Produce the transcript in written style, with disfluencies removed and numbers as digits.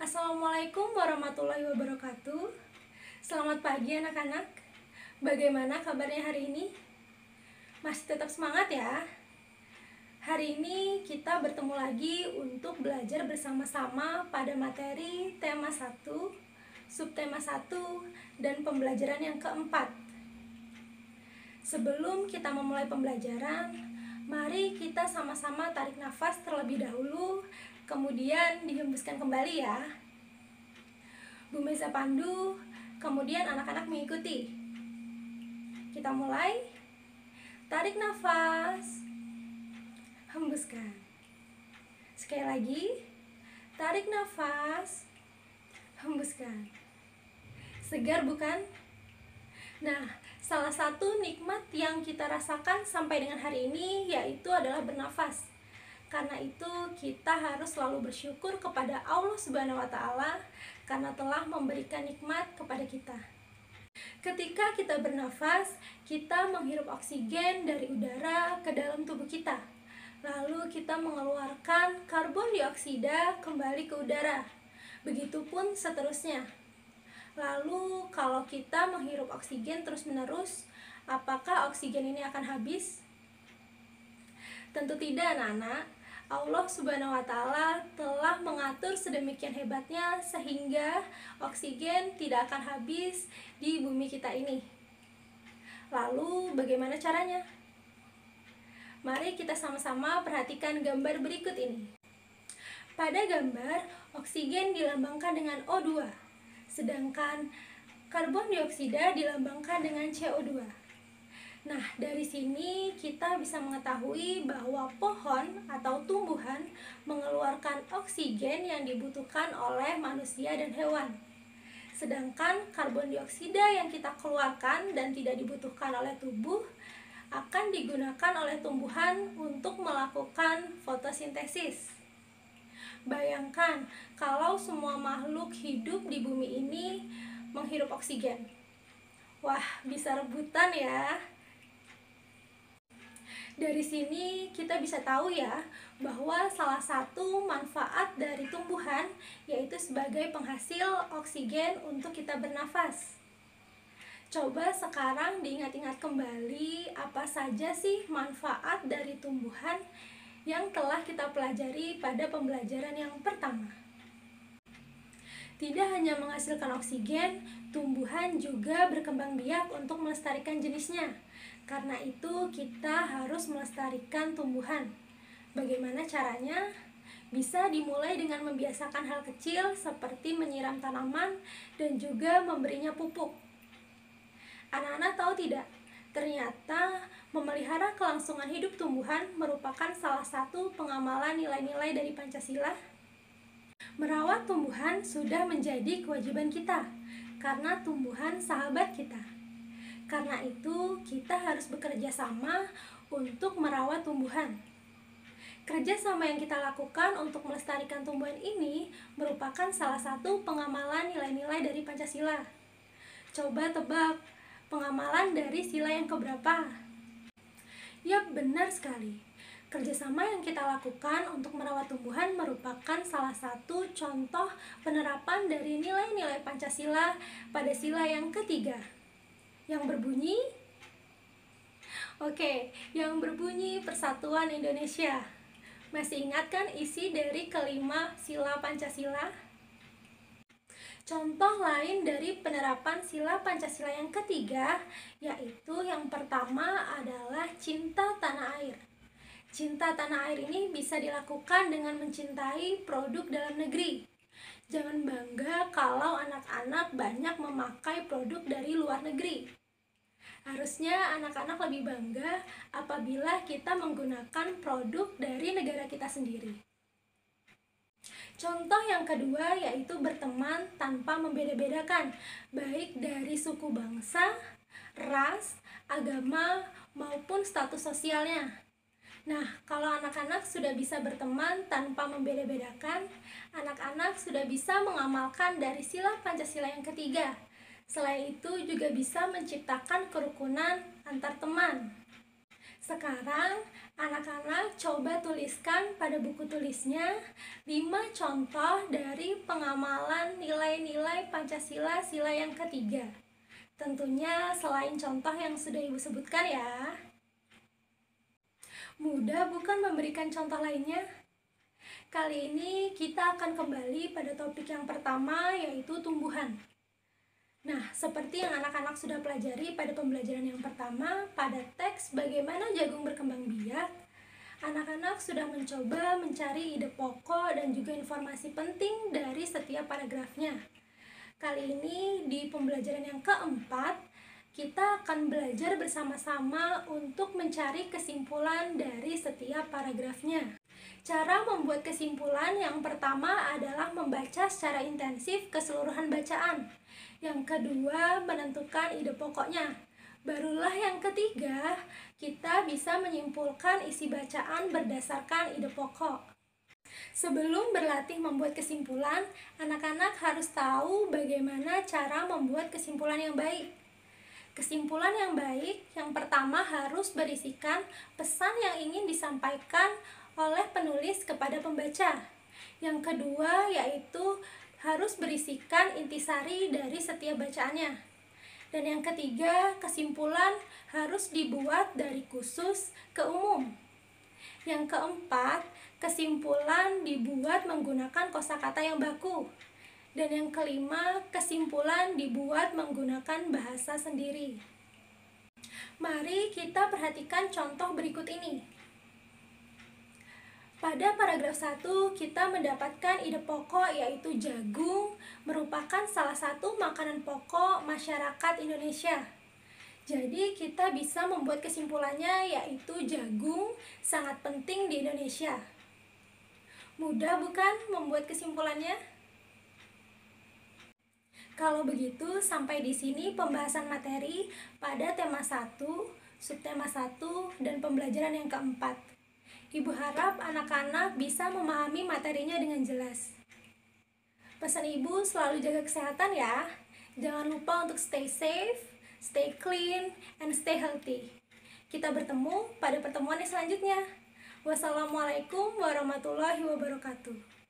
Assalamualaikum warahmatullahi wabarakatuh. Selamat pagi anak-anak. Bagaimana kabarnya hari ini? Masih tetap semangat ya? Hari ini kita bertemu lagi untuk belajar bersama-sama pada materi tema 1, subtema 1, dan pembelajaran yang keempat. Sebelum kita memulai pembelajaran, mari kita sama-sama tarik nafas terlebih dahulu, kemudian dihembuskan kembali ya. Bu Meza pandu, kemudian anak-anak mengikuti. Kita mulai. Tarik nafas, hembuskan. Sekali lagi, tarik nafas, hembuskan. Segar bukan? Nah, salah satu nikmat yang kita rasakan sampai dengan hari ini yaitu adalah bernafas. Karena itu kita harus selalu bersyukur kepada Allah Subhanahu wa Ta'ala karena telah memberikan nikmat kepada kita. Ketika kita bernafas, kita menghirup oksigen dari udara ke dalam tubuh kita. Lalu kita mengeluarkan karbon dioksida kembali ke udara. Begitupun seterusnya. Lalu kalau kita menghirup oksigen terus-menerus, apakah oksigen ini akan habis? Tentu tidak, anak-anak. Allah Subhanahu wa Ta'ala telah mengatur sedemikian hebatnya sehingga oksigen tidak akan habis di bumi kita ini. Lalu bagaimana caranya? Mari kita sama-sama perhatikan gambar berikut ini. Pada gambar, oksigen dilambangkan dengan O2, sedangkan karbon dioksida dilambangkan dengan CO2. Nah, dari sini kita bisa mengetahui bahwa pohon atau tumbuhan mengeluarkan oksigen yang dibutuhkan oleh manusia dan hewan. Sedangkan karbon dioksida yang kita keluarkan dan tidak dibutuhkan oleh tubuh akan digunakan oleh tumbuhan untuk melakukan fotosintesis. Bayangkan kalau semua makhluk hidup di bumi ini menghirup oksigen. Wah, bisa rebutan ya. Dari sini kita bisa tahu ya bahwa salah satu manfaat dari tumbuhan yaitu sebagai penghasil oksigen untuk kita bernafas. Coba sekarang diingat-ingat kembali apa saja sih manfaat dari tumbuhan yang telah kita pelajari pada pembelajaran yang pertama. Tidak hanya menghasilkan oksigen, tumbuhan juga berkembang biak untuk melestarikan jenisnya. Karena itu kita harus melestarikan tumbuhan. Bagaimana caranya? Bisa dimulai dengan membiasakan hal kecil seperti menyiram tanaman dan juga memberinya pupuk. Anak-anak tahu tidak? Ternyata memelihara kelangsungan hidup tumbuhan merupakan salah satu pengamalan nilai-nilai dari Pancasila. Merawat tumbuhan sudah menjadi kewajiban kita, karena tumbuhan sahabat kita. Karena itu, kita harus bekerja sama untuk merawat tumbuhan. Kerjasama yang kita lakukan untuk melestarikan tumbuhan ini merupakan salah satu pengamalan nilai-nilai dari Pancasila. Coba tebak, pengamalan dari sila yang keberapa? Yap, benar sekali. Kerjasama yang kita lakukan untuk merawat tumbuhan merupakan salah satu contoh penerapan dari nilai-nilai Pancasila pada sila yang ketiga. Yang berbunyi, yang berbunyi Persatuan Indonesia. Masih ingat kan isi dari kelima sila Pancasila? Contoh lain dari penerapan sila Pancasila yang ketiga, yaitu yang pertama adalah cinta tanah air. Cinta tanah air ini bisa dilakukan dengan mencintai produk dalam negeri. Jangan bangga kalau anak-anak banyak memakai produk dari luar negeri. Harusnya anak-anak lebih bangga apabila kita menggunakan produk dari negara kita sendiri. Contoh yang kedua yaitu berteman tanpa membeda-bedakan, baik dari suku bangsa, ras, agama, maupun status sosialnya. Nah, kalau anak-anak sudah bisa berteman tanpa membeda-bedakan, anak-anak sudah bisa mengamalkan dari sila Pancasila yang ketiga. Selain itu juga bisa menciptakan kerukunan antar teman. Sekarang, anak-anak coba tuliskan pada buku tulisnya 5 contoh dari pengamalan nilai-nilai Pancasila sila yang ketiga. Tentunya selain contoh yang sudah Ibu sebutkan ya. Mudah bukan memberikan contoh lainnya? Kali ini kita akan kembali pada topik yang pertama, yaitu tumbuhan. Nah, seperti yang anak-anak sudah pelajari pada pembelajaran yang pertama, pada teks bagaimana jagung berkembang biak, anak-anak sudah mencoba mencari ide pokok dan juga informasi penting dari setiap paragrafnya. Kali ini di pembelajaran yang keempat, kita akan belajar bersama-sama untuk mencari kesimpulan dari setiap paragrafnya. Cara membuat kesimpulan yang pertama adalah membaca secara intensif keseluruhan bacaan. Yang kedua, menentukan ide pokoknya. Barulah yang ketiga, kita bisa menyimpulkan isi bacaan berdasarkan ide pokok. Sebelum berlatih membuat kesimpulan, anak-anak harus tahu bagaimana cara membuat kesimpulan yang baik. Kesimpulan yang baik yang pertama harus berisikan pesan yang ingin disampaikan oleh penulis kepada pembaca. Yang kedua yaitu harus berisikan intisari dari setiap bacaannya. Dan yang ketiga, kesimpulan harus dibuat dari khusus ke umum. Yang keempat, kesimpulan dibuat menggunakan kosakata yang baku. Dan yang kelima, kesimpulan dibuat menggunakan bahasa sendiri. Mari kita perhatikan contoh berikut ini. Pada paragraf 1, kita mendapatkan ide pokok yaitu jagung merupakan salah satu makanan pokok masyarakat Indonesia. Jadi kita bisa membuat kesimpulannya yaitu jagung sangat penting di Indonesia. Mudah bukan membuat kesimpulannya? Kalau begitu, sampai di sini pembahasan materi pada tema 1, subtema 1, dan pembelajaran yang keempat. Ibu harap anak-anak bisa memahami materinya dengan jelas. Pesan Ibu selalu jaga kesehatan ya. Jangan lupa untuk stay safe, stay clean, and stay healthy. Kita bertemu pada pertemuan yang selanjutnya. Wassalamualaikum warahmatullahi wabarakatuh.